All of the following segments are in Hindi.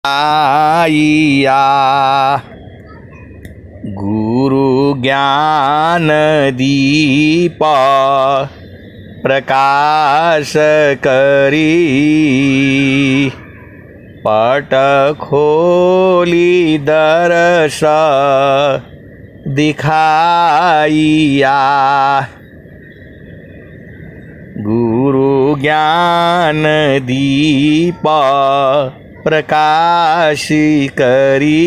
आइया गुरु ज्ञान दीप प्रकाश करी पट खोली दर्श दिखाइया गुरु ज्ञान दीप प्रकाश करी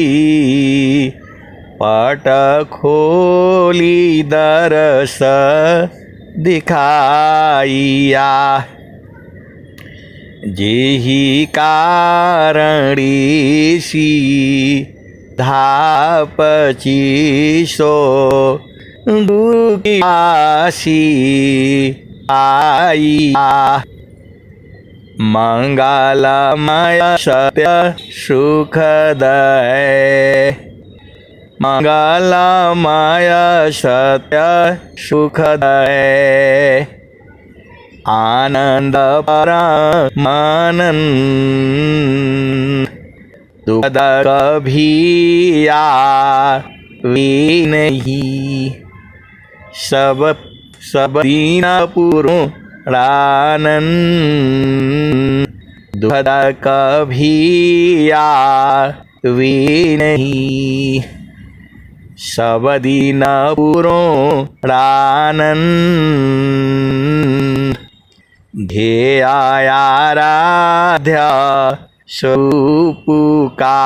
पट खोली दर्श दिखाइया जेहि कारणीसी धापचिसो गुरु की आसी आइया मंगलमय सत्य सुखदय मंगलमय सत्य सुखदय आनंद परमानंद दुखद कभी आवे नहीं सब दीन पुरानंद दुखद कभी आवे नहीं सब दीन पुरानंद ध्येयाराध्य स्वरूप का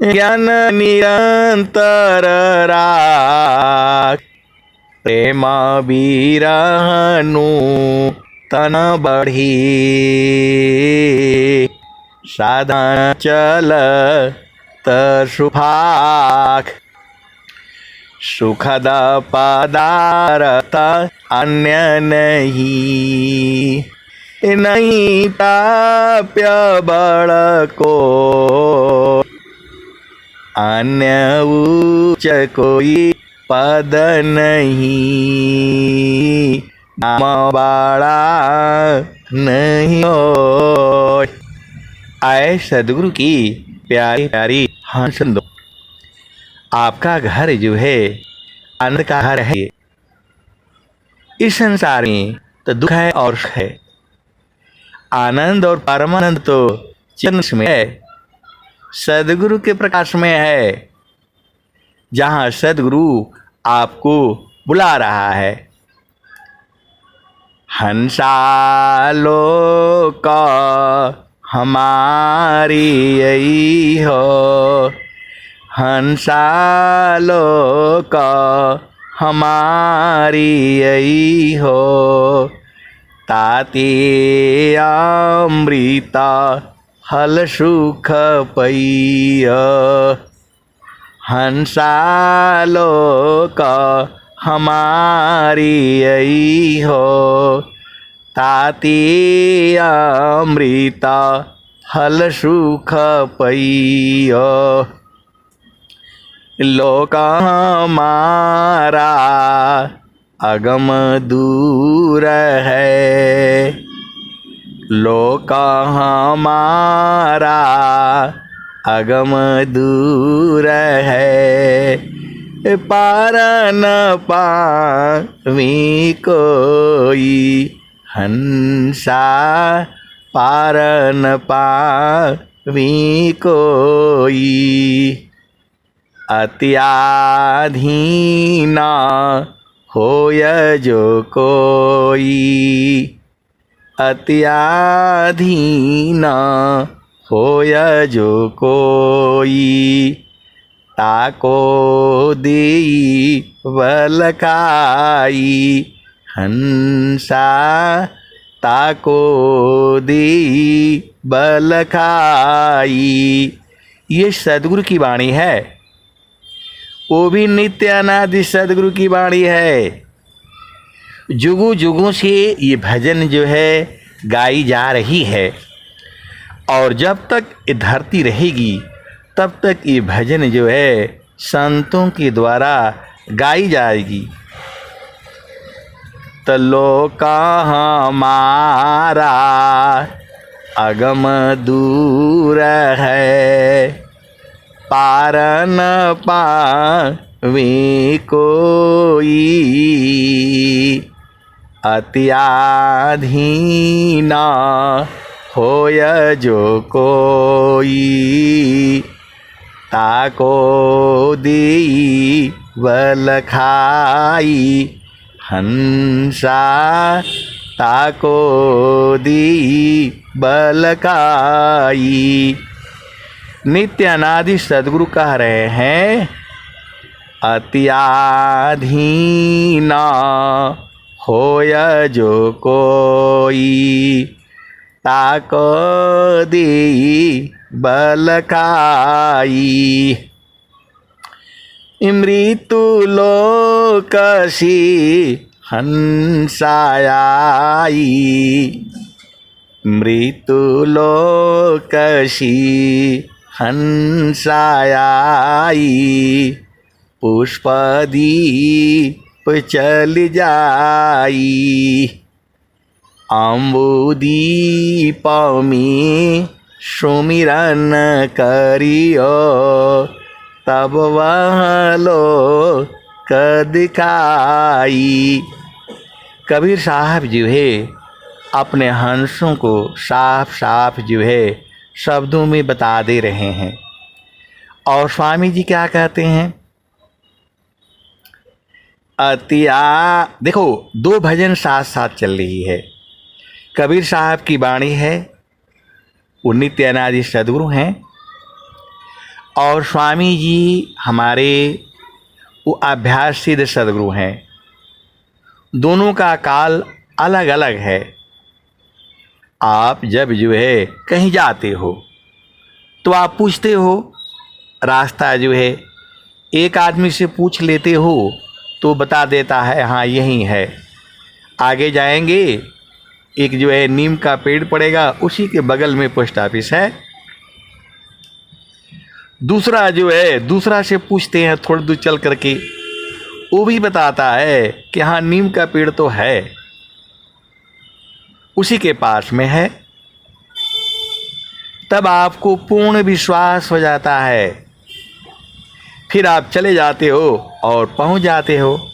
ज्ञान निरंतर राख प्रेम बिरहनु तन बढ़ी साधन चल सुभाख सुखद पदार्थ अन्य नहीं प्राप्य बड़ को अन्य उच्च कोई पद नहीं नाम बड़ा नहीं हो। आए सदगुरु की प्यारी प्यारी हाँ सुन दो। आपका घर जो है आनंद का घर है। इस संसार में तो दुख है और सुख है। आनंद और परमानंद तो चिन्ह में है, सदगुरु के प्रकाश में है, जहाँ सदगुरु आपको बुला रहा है। हंसालोक हमारी यही हो, हंसालोक हमारी यही हो, ताते अमृता हल सुख पैय। हंसालोक हमारी यही हो, ताते अमृता हल सुख पैय। लोक हमारा अगम दूर है, लोक हमारा अगम दूर है, पार न पावी कोई हंसा, पार न पावी कोई। अत्याधीन होय जो कोई, अत्याधीन होय जो कोई, ताको देई बलकाई हंसा, ताको देई बलकाई। ये सदगुरु की वाणी है, वो भी नित्य अनादि सदगुरु की वाणी है। जुगों जुगों से ये भजन जो है गाई जा रही है, और जब तक ये धरती रहेगी तब तक ये भजन जो है संतों के द्वारा गाई जाएगी। तो लोक हमारा अगम दूर है, पार न पावे कोई, अत्याधीना होय जो कोई, ताको दी बल खाई, हंसा ताको दी बलकाई। नित्य अनादि सदगुरु कह रहे हैं, अत्याधीना होय जो कोई, ताको दी बलकाई। मृत्यु लोकसी हंसायाई, मृत्यु लोकसी हंसायाई, पुष्पदीप चल जाई, अम्बुदीप में सुमिरन करियो, तब वह लोक दिखाई। कबीर साहब जो है अपने हंसों को साफ साफ जो है शब्दों में बता दे रहे हैं। और स्वामी जी क्या कहते हैं, देखो दो भजन साथ साथ चल रही है। कबीर साहब की वाणी है, वो नित्य अनादि सद्गुरु हैं, और स्वामी जी हमारे वो अभ्यास सिद्ध सद्गुरु हैं। दोनों का काल अलग अलग है। आप जब जो है कहीं जाते हो तो आप पूछते हो रास्ता, जो है एक आदमी से पूछ लेते हो तो बता देता है हाँ यही है। आगे जाएंगे, एक जो है नीम का पेड़ पड़ेगा, उसी के बगल में पोस्ट ऑफिस है। दूसरा जो है दूसरा से पूछते हैं थोड़ी दूर चल करके, वो भी बताता है कि हाँ नीम का पेड़ तो है, उसी के पास में है। तब आपको पूर्ण विश्वास हो जाता है, फिर आप चले जाते हो और पहुंच जाते हो।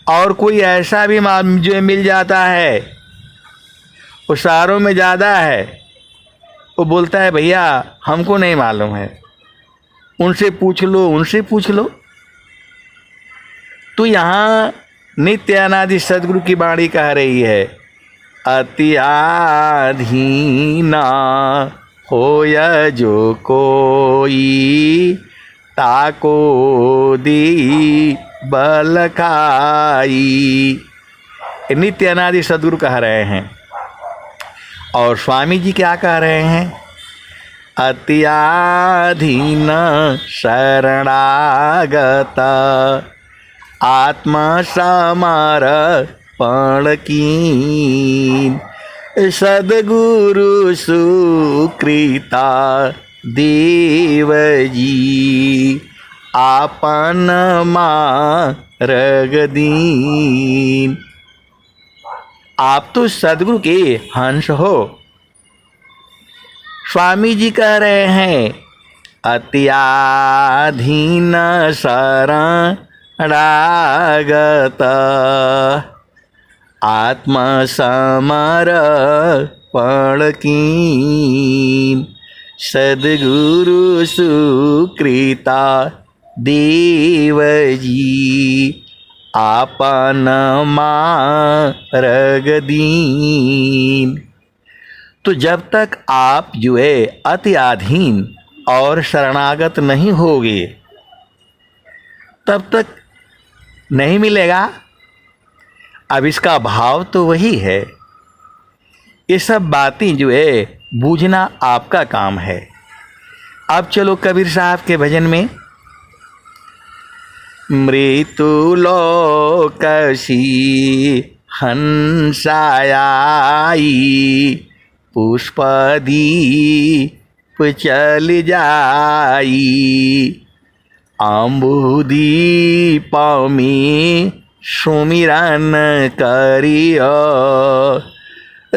और कोई ऐसा भी जो मिल जाता है, वो शहरों में ज़्यादा है, वो बोलता है भैया हमको नहीं मालूम है, उनसे पूछ लो, उनसे पूछ लो। तो यहाँ नित्य अनादि सद्गुरु की वाणी कह रही है, अत्याधीना होय जो कोई, ताको दी बलकाई। नित्य अनादि सद्गुरु कह रहे हैं। और स्वामी जी क्या कह रहे हैं, अत्याधीन शरणागत, आत्मा समर्पण कीन, सद्गुरु सुकृता देव जी, आपन मार्ग दीन। आप तो सद्गुरु के हंस हो। स्वामी जी कह रहे हैं, अत्याधीन शरणागत, आत्मसमर्पण कीन, सद्गुरु सुकृता देव जी, आपन मार्ग दीन। तो जब तक आप जो है अत्याधीन और शरणागत नहीं होगे, तब तक नहीं मिलेगा। अब इसका भाव तो वही है। ये सब बातें जो है बूझना आपका काम है। अब चलो कबीर साहब के भजन में, मृत्यु लोकसी हंसायाई, पुष्पदीप चल जाई, अम्बुदीप में सुमिरन करियो,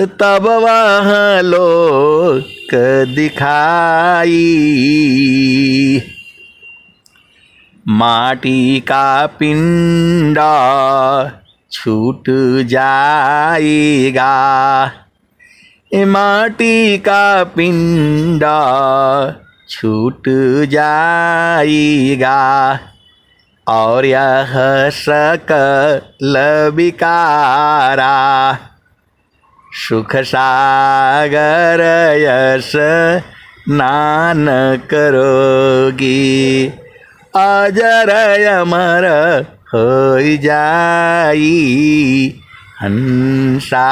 तब वह लोक दिखाई। माटी का पिंड छूट जाएगा, माटी का पिंड छूट जाएगा, और यह सकल विकारा सुख सागर यश स्नान करोगी, अजर अमर हो जाई। हंसा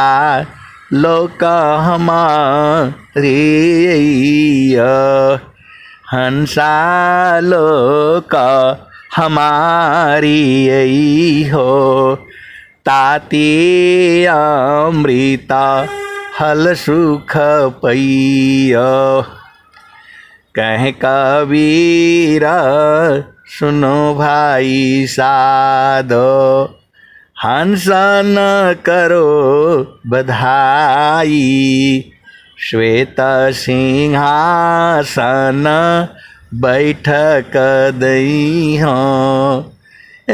लोक हमारे, हंसा लोक हमारी हो। ताते अमृता हल सुख पैया, कह कबीर सुनो भाई साधो, हंस न करो बधाई। श्वेत सिंहासन बैठक दई हो,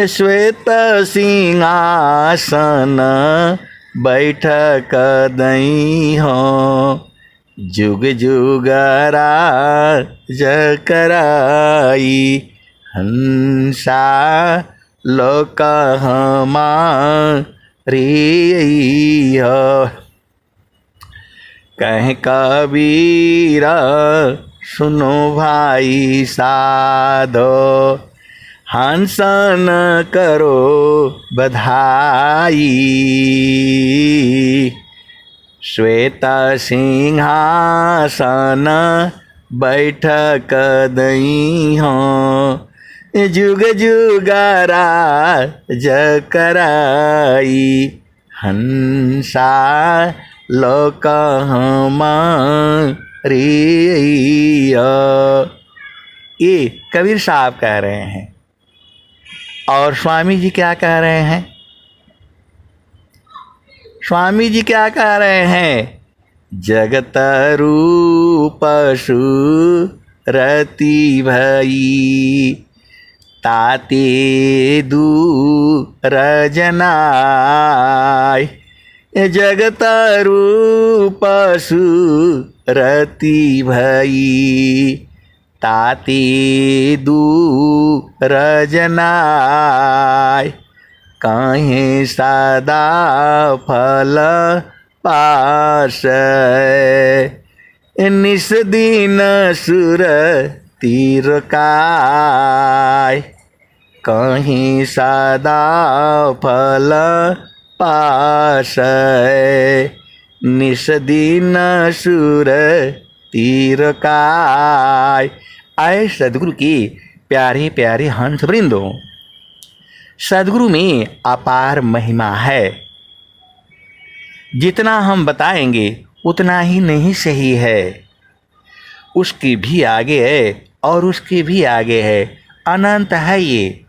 श्वेत सिंहासन बैठक दई हो। जुग जुग राज कराई, हंसा लोक हमारी हो। कह कबीर सुनो भाई साधो, हंस न करो बधाई। श्वेत सिंहासन बैठक दई हो, जुग जुग राज कराई। हंसा लोक हमारी। ये कबीर साहब कह रहे हैं, और स्वामी जी क्या कह रहे हैं? स्वामी जी क्या कह रहे हैं? जगत रूप सुरति भई, ताते दूर जनाय। जगत रूप सुरति भई, ताते दूर जनाय। काहे सदा फल पास, निस दिन सुर तीर काय। कहीं सदा फल पास, निस दिन सुर तीर काय। आए सदगुरु की प्यारे प्यारे हंस वृंदों, सदगुरु में अपार महिमा है। जितना हम बताएंगे उतना ही नहीं सही है। उसके भी आगे है और उसके भी आगे है, अनंत है ये।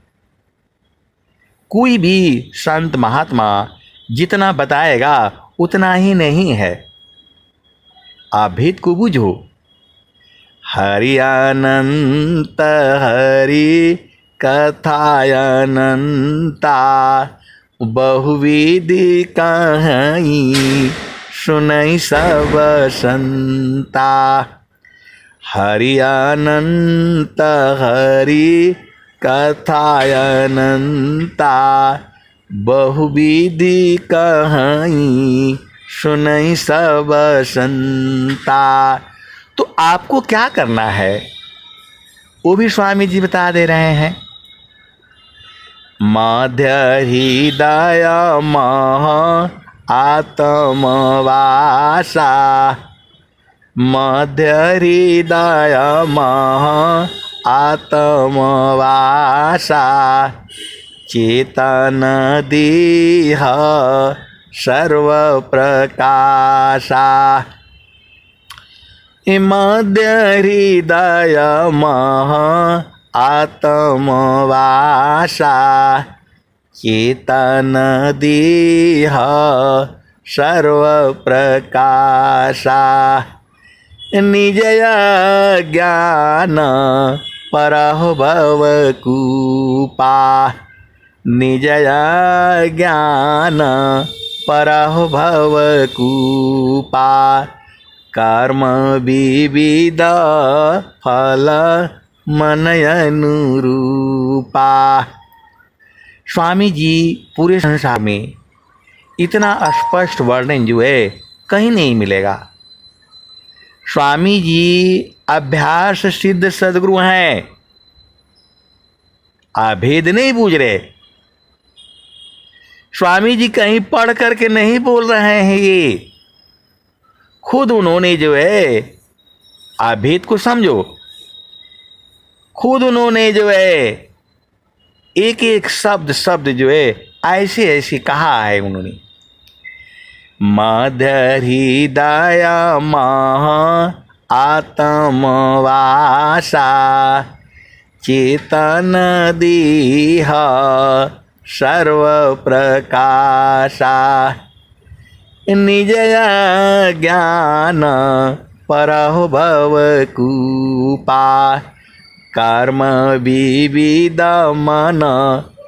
कोई भी संत महात्मा जितना बताएगा उतना ही नहीं है। आप भेद को बूझो। हरि अनंत हरि कथायनंता, बहुविधि कहीं सुनई सब संता। हरि अनंत हरि कथायनंता, बहुविधि कहीं सुनई सब संता। तो आपको क्या करना है वो भी स्वामी जी बता दे रहे हैं। मध्य हृदय मह आत्मवासा, मध्य हृदय मह आत्मवासा। चेतन देह सर्व प्रकाशा, मध्य हृदय मह आत्मवासा। चेतन देह सर्व प्रकाशा निजय ज्ञान परह भवकूपा निजय ज्ञान परह भवकूपा कर्म विविध फल मन अनुरूपा। स्वामी जी पूरे संसार में इतना स्पष्ट वर्णन जो है कहीं नहीं मिलेगा। स्वामी जी अभ्यास सिद्ध सद्गुरु हैं, अभेद नहीं बूझ रहे। स्वामी जी कहीं पढ़ करके नहीं बोल रहे हैं, ये खुद उन्होंने जो है, अभेद को समझो, खुद उन्होंने जो है एक एक शब्द शब्द जो है ऐसे ऐसे कहा है उन्होंने। मध्य हृदय मह आत्मवासा चेतन देह सर्व प्रकाशा निजय ज्ञान परह भवकूपा कर्म विविध मन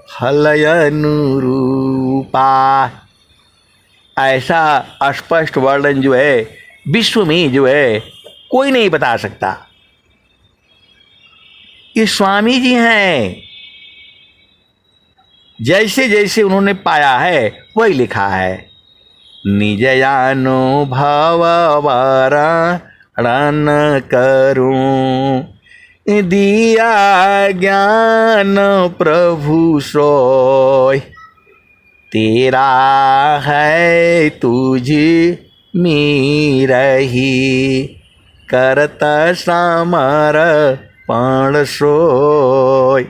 फल अनुरूपा। ऐसा स्पष्ट वर्णन जो है विश्व में जो है कोई नहीं बता सकता। ये स्वामी जी हैं, जैसे जैसे उन्होंने पाया है वही लिखा है। निजयानुभव वर्णन करूं दिया ज्ञान प्रभु सोय तेरा है तुझ में रही करत समर्पण सोय।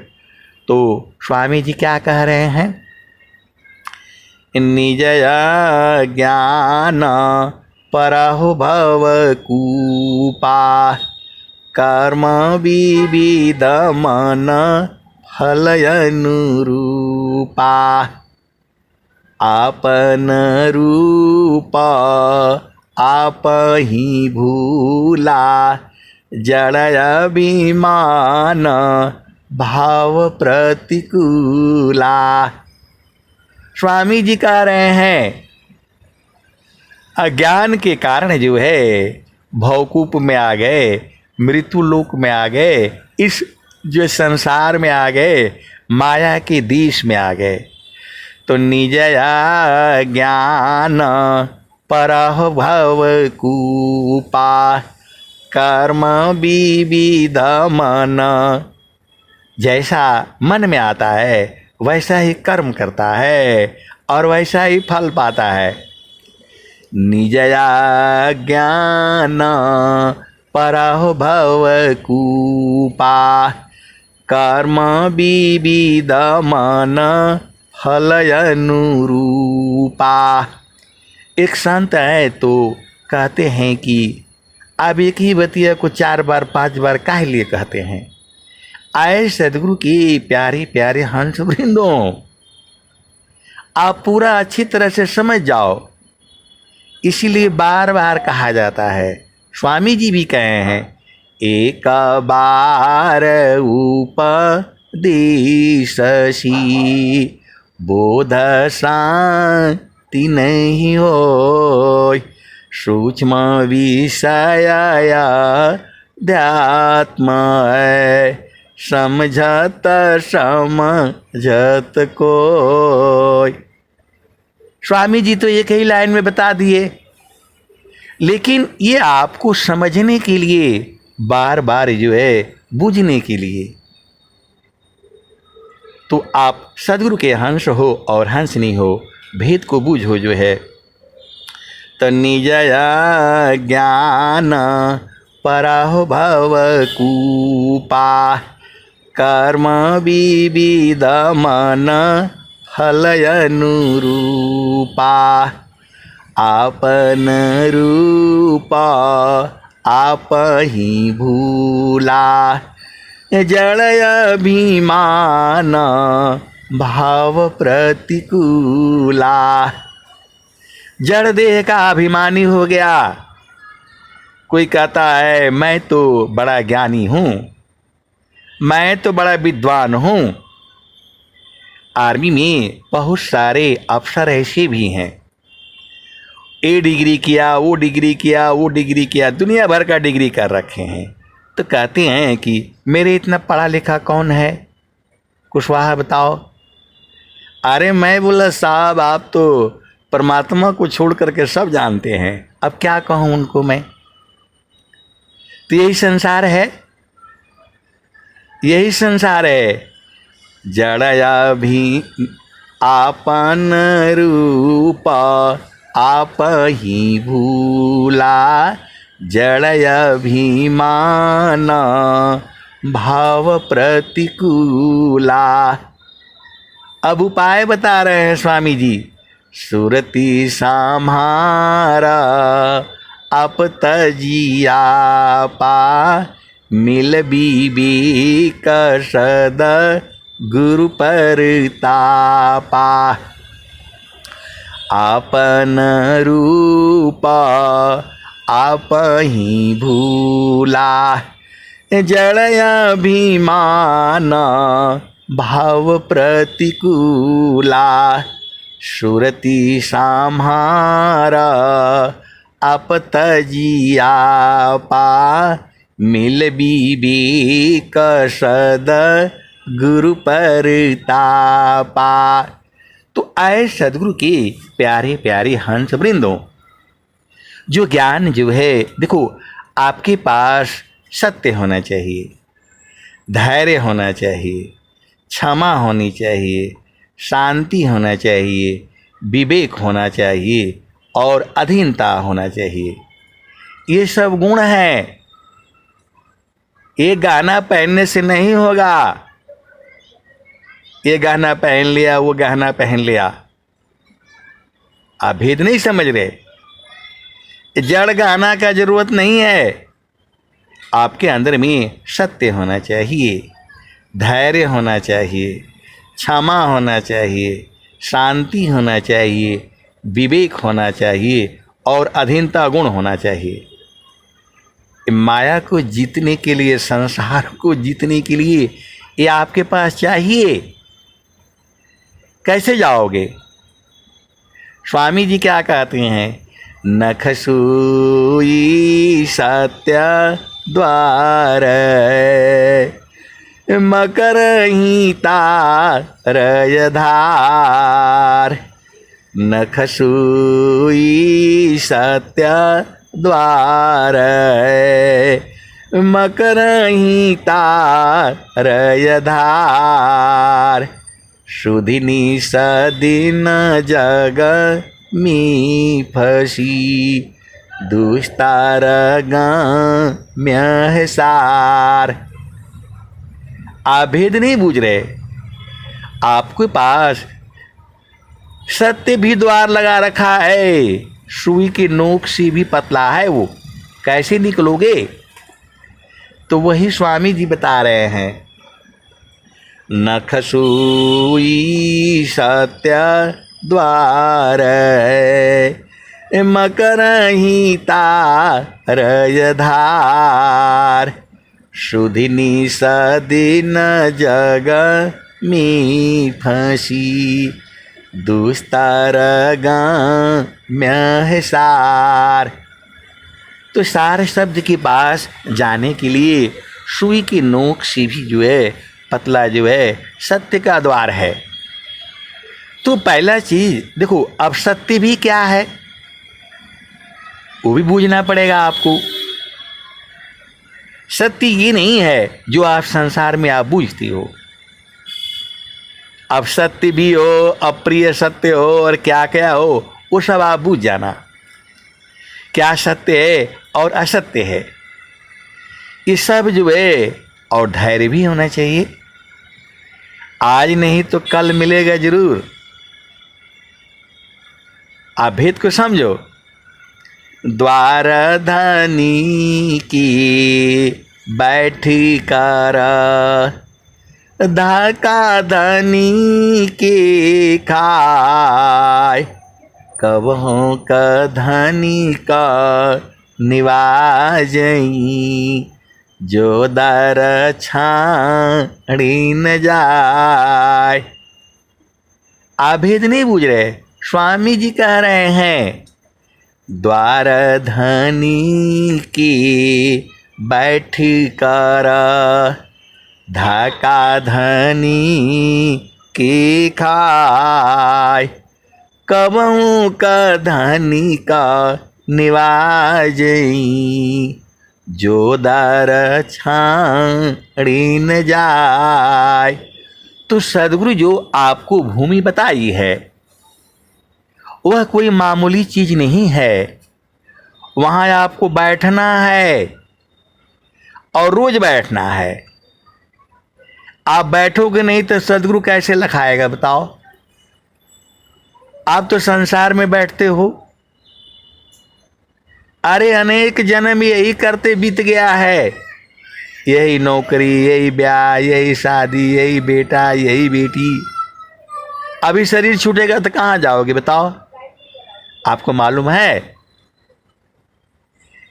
तो स्वामी जी क्या कह रहे हैं? निजय ज्ञान परहु भवकूपा कर्म विविध मन फल अनुरूपा आपन रूप आप ही भूला जड़ अभिमान भाव प्रतिकूला। स्वामी जी कह रहे हैं अज्ञान के कारण जो है भवकूप में आ गए, मृत्यु लोक में आ गए, इस जो संसार में आ गए, माया के देश में आ गए। तो निजया ज्ञान परह भवकूपा कर्म विविध मन, जैसा मन में आता है वैसा ही कर्म करता है और वैसा ही फल पाता है। निजया ज्ञान परह भवकूपा कर्म विविध मन फल अनुरूपा। एक संत है तो कहते हैं कि अब एक ही बतिया को 4 बार 5 बार काहे लिए कहते हैं? आए सदगुरु की प्यारी प्यारे हंस वृंदों, आप पूरा अच्छी तरह से समझ जाओ, इसीलिए बार बार कहा जाता है। स्वामी जी भी कहे हैं एक बार उपदेशसी बोध शांति नहीं होय सूक्ष्म विषय अध्यात्म समझत समझत कोय। स्वामी जी तो एक ही लाइन में बता दिए, लेकिन ये आपको समझने के लिए बार बार जो है बूझने के लिए, तो आप सदगुरु के हंस हो और हंसनी हो, भेद को बूझो जो है। तो निजया ज्ञान परहु भवकूपा कर्म विविध मन फल अनुरूपा आपन रूप आप ही भूला जड़ अभिमान भाव प्रतिकूला। जड़ देह का अभिमानी हो गया। कोई कहता है मैं तो बड़ा ज्ञानी हूं, मैं तो बड़ा विद्वान हूं। आर्मी में बहुत सारे अफसर ऐसे भी हैं, ए डिग्री किया, वो डिग्री किया, वो डिग्री किया, दुनिया भर का डिग्री कर रखे हैं। तो कहते हैं कि मेरे इतना पढ़ा लिखा कौन है, कुशवाहा बताओ। अरे मैं बोला साहब आप तो परमात्मा को छोड़ करके सब जानते हैं, अब क्या कहूँ उनको मैं। तो यही संसार है, यही संसार है। जड़या भी आपन रूप आप ही भूला, जड़या भी मान भाव प्रतिकूला। अब उपाय बता रहे हैं स्वामी जी। सुरति सम्हारा आप तजिया पा, मिल बीबी कसद गुरु परतापा। आपन रूप आप ही भूला, जड़या अभिमान भाव प्रतिकूला। सुरति सम्हारा आप तजिया पा, मिल बीबी कसद गुरु परतापा। तो आए सदगुरु के प्यारे प्यारे हंस वृंदों, जो ज्ञान जो है, देखो आपके पास सत्य होना चाहिए, धैर्य होना चाहिए, क्षमा होनी चाहिए, शांति होना चाहिए, विवेक होना चाहिए और अधीनता होना चाहिए। ये सब गुण हैं। ये गहना पहनने से नहीं होगा। ये गहना पहन लिया, वो गहना पहन लिया, आप भेद नहीं समझ रहे। जड़ गहना का जरूरत नहीं है। आपके अंदर में सत्य होना चाहिए, धैर्य होना चाहिए, क्षमा होना चाहिए, शांति होना चाहिए, विवेक होना चाहिए और अधीनता गुण होना चाहिए। माया को जीतने के लिए, संसार को जीतने के लिए ये आपके पास चाहिए। कैसे जाओगे? स्वामी जी क्या कहते हैं? नख सूई सत्य द्वार, मकर ही तारय धार। नख सूई सत्य द्वार, मकर ही तारय धार। सुधिनी सदिन जग मी फसी, दुष्टार गाम्य सार। आप भेद नहीं बूझ रहे। आपके पास सत्य भी द्वार लगा रखा है, सुई की नोक से भी पतला है वो, कैसे निकलोगे? तो वही स्वामी जी बता रहे हैं। नख सूई सत्य द्वार, मकर ही तारय धार। सुधिनी सदिन जग मी फसी, दुस्तर गाम्य सार। तो सार शब्द के पास जाने के लिए सुई की नोक से भी जो है पतला जो है सत्य का द्वार है। तो पहला चीज देखो, अब सत्य भी क्या है वो भी बूझना पड़ेगा आपको। सत्य ये नहीं है जो आप संसार में आप बूझती हो। अब सत्य भी हो, अप्रिय सत्य हो और क्या क्या हो, वो सब आप बूझ जाना। क्या सत्य है और असत्य है, ये सब जो है। और धैर्य भी होना चाहिए। आज नहीं तो कल मिलेगा जरूर। आप भेद को समझो। द्वार धनी की बैठी कर, धक्का धनी के खाए। कबहु क धनी का निवाजई, जो दर छाड़ी न जाय। आप भेद नहीं बूझ रहे, स्वामी जी कह रहे हैं द्वार धनी की बैठी कर, धक्का धनी की खाय। कबहु का धनी का निवाजई, जो दर छाड़ी न जाय। तो सदगुरु जो आपको भूमि बताई है वह कोई मामूली चीज नहीं है। वहां आपको बैठना है और रोज बैठना है। आप बैठोगे नहीं तो सदगुरु कैसे लखाएगा बताओ। आप तो संसार में बैठते हो। अरे अनेक जन्म यही करते बीत गया है, यही नौकरी, यही ब्याह, यही शादी, यही बेटा, यही बेटी। अभी शरीर छूटेगा तो कहाँ जाओगे बताओ। आपको मालूम है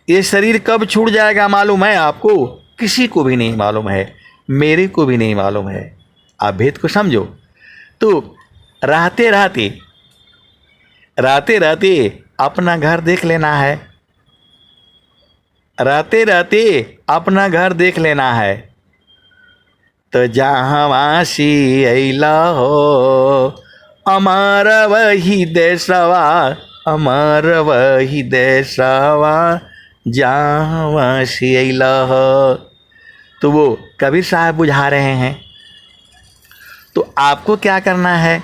ये शरीर कब छूट जाएगा? मालूम है आपको? किसी को भी नहीं मालूम है, मेरे को भी नहीं मालूम है। आप भेद को समझो। तो रहते रहते अपना घर देख लेना है। रहते रहते अपना घर देख लेना है। तो जहाँ वासी अइला हो, अमर वही देशवा, अमर वही देशवा, जहाँ वासी अइला हो। तो वो कबीर साहब बुझा रहे हैं। तो आपको क्या करना है?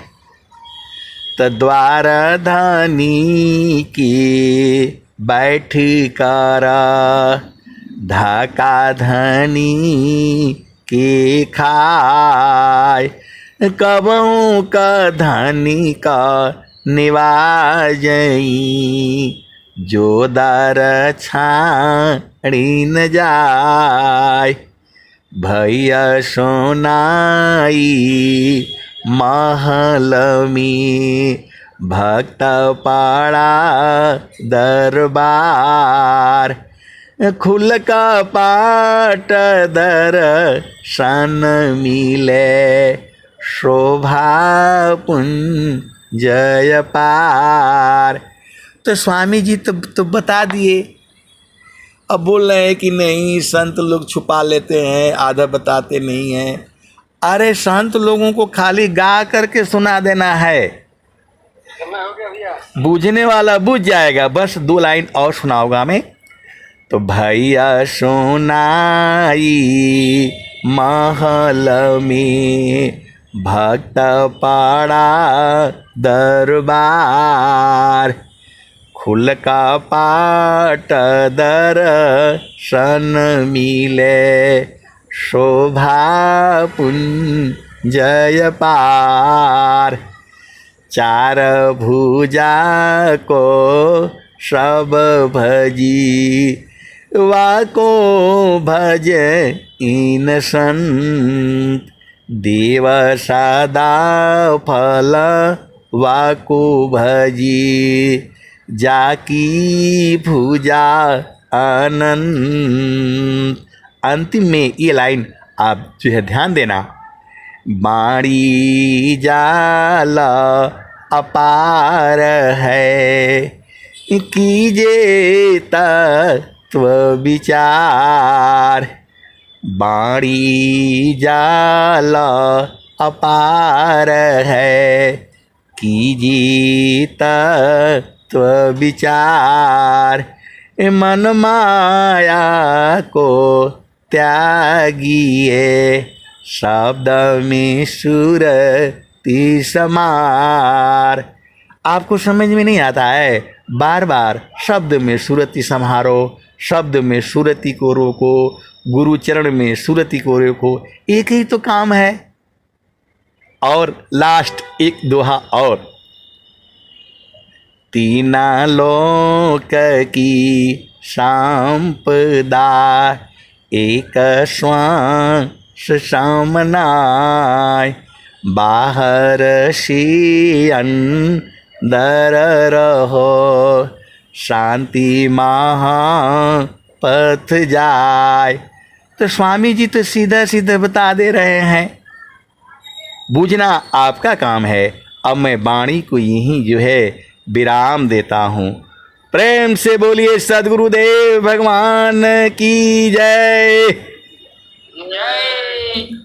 तो द्वार धनी की बैठी कर, धक्का धनी की खाय। कबहु का धनी का निवाजई, जो दर छाड़ी न जाय। भैया सोनाई महल में, भक्त पाड़ा दरबार। खुल का पाट दर्शन मिले, शोभा पुंज जय पार। तो स्वामी जी तो बता दिए। अब बोल रहे हैं कि नहीं, संत लोग छुपा लेते हैं, आधा बताते नहीं हैं। अरे संत लोगों को खाली गा करके सुना देना है, बूझने वाला बूझ जाएगा। बस 2 लाइन और सुनाऊंगा मैं। तो भैया सोनाई महल में, भक्त पाड़ा दरबार। खुल का पाट दर्शन मिले, शोभा पुंज जय पार। चार भुजा को सब भजी, वाको भज इन संत। देव सदा फल वाको भजी, जाकी भुजा अनंत। अंतिम में ये लाइन आप जो है ध्यान देना। बाणी जाल अपार है, कीजे तत्व विचार। बाणी जाल अपार है, कीजिए तत्व विचार। मन माया को त्यागिए, शब्द में सुरति समार। आपको समझ में नहीं आता है? बार बार शब्द में सुरति समारो, शब्द में सुरति को रोको, गुरु चरण में सुरति को रोको। एक ही तो काम है। और लास्ट एक दोहा और। तीना लोक की संपदा, एक श्वास सामनाय। बाहर सियन दर रहो, शांति महा पथ जाय। तो स्वामी जी तो सीधा सीधा बता दे रहे हैं, बूझना आपका काम है। अब मैं वाणी को यहीं जो है विराम देता हूँ। प्रेम से बोलिए सद्गुरुदेव भगवान की जय। जय।